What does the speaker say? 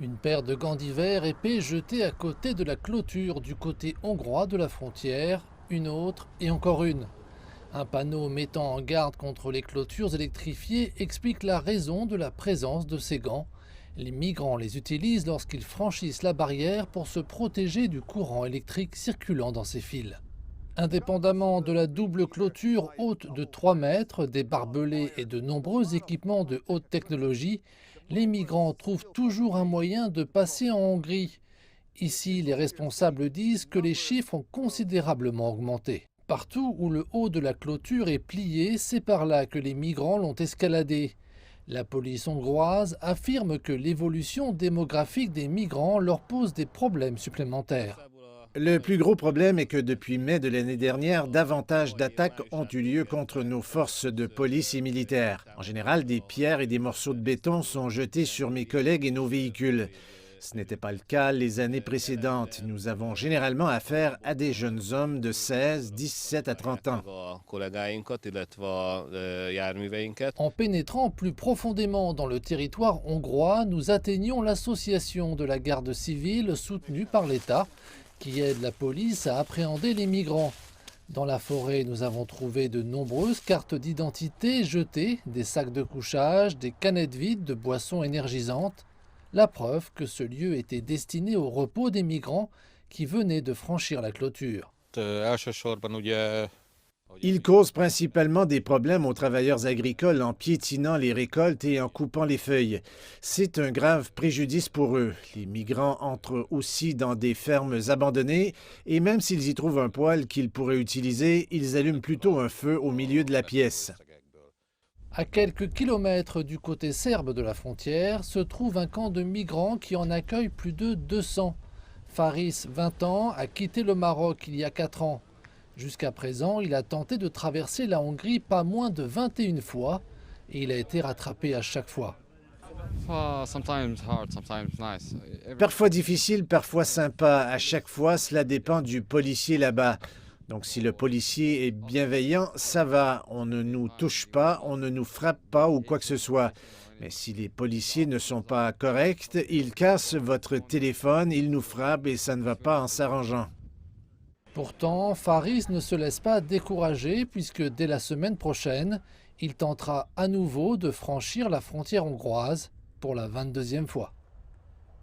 Une paire de gants d'hiver épais jetés à côté de la clôture du côté hongrois de la frontière, une autre et encore une. Un panneau mettant en garde contre les clôtures électrifiées explique la raison de la présence de ces gants. Les migrants les utilisent lorsqu'ils franchissent la barrière pour se protéger du courant électrique circulant dans ces fils. Indépendamment de la double clôture haute de 3 mètres, des barbelés et de nombreux équipements de haute technologie, les migrants trouvent toujours un moyen de passer en Hongrie. Ici, les responsables disent que les chiffres ont considérablement augmenté. Partout où le haut de la clôture est plié, c'est par là que les migrants l'ont escaladé. La police hongroise affirme que l'évolution démographique des migrants leur pose des problèmes supplémentaires. Le plus gros problème est que depuis mai de l'année dernière, davantage d'attaques ont eu lieu contre nos forces de police et militaires. En général, des pierres et des morceaux de béton sont jetés sur mes collègues et nos véhicules. Ce n'était pas le cas les années précédentes. Nous avons généralement affaire à des jeunes hommes de 16, 17 à 30 ans. En pénétrant plus profondément dans le territoire hongrois, nous atteignons l'association de la garde civile soutenue par l'État, qui aide la police à appréhender les migrants. Dans la forêt, nous avons trouvé de nombreuses cartes d'identité jetées, des sacs de couchage, des canettes vides de boissons énergisantes. La preuve que ce lieu était destiné au repos des migrants qui venaient de franchir la clôture. Ils causent principalement des problèmes aux travailleurs agricoles en piétinant les récoltes et en coupant les feuilles. C'est un grave préjudice pour eux. Les migrants entrent aussi dans des fermes abandonnées et même s'ils y trouvent un poêle qu'ils pourraient utiliser, ils allument plutôt un feu au milieu de la pièce. À quelques kilomètres du côté serbe de la frontière se trouve un camp de migrants qui en accueille plus de 200. Faris, 20 ans, a quitté le Maroc il y a 4 ans. Jusqu'à présent, il a tenté de traverser la Hongrie pas moins de 21 fois et il a été rattrapé à chaque fois. Parfois difficile, parfois sympa. À chaque fois, cela dépend du policier là-bas. Donc si le policier est bienveillant, ça va. On ne nous touche pas, on ne nous frappe pas ou quoi que ce soit. Mais si les policiers ne sont pas corrects, ils cassent votre téléphone, ils nous frappent et ça ne va pas en s'arrangeant. Pourtant, Faris ne se laisse pas décourager puisque dès la semaine prochaine, il tentera à nouveau de franchir la frontière hongroise pour la 22e fois.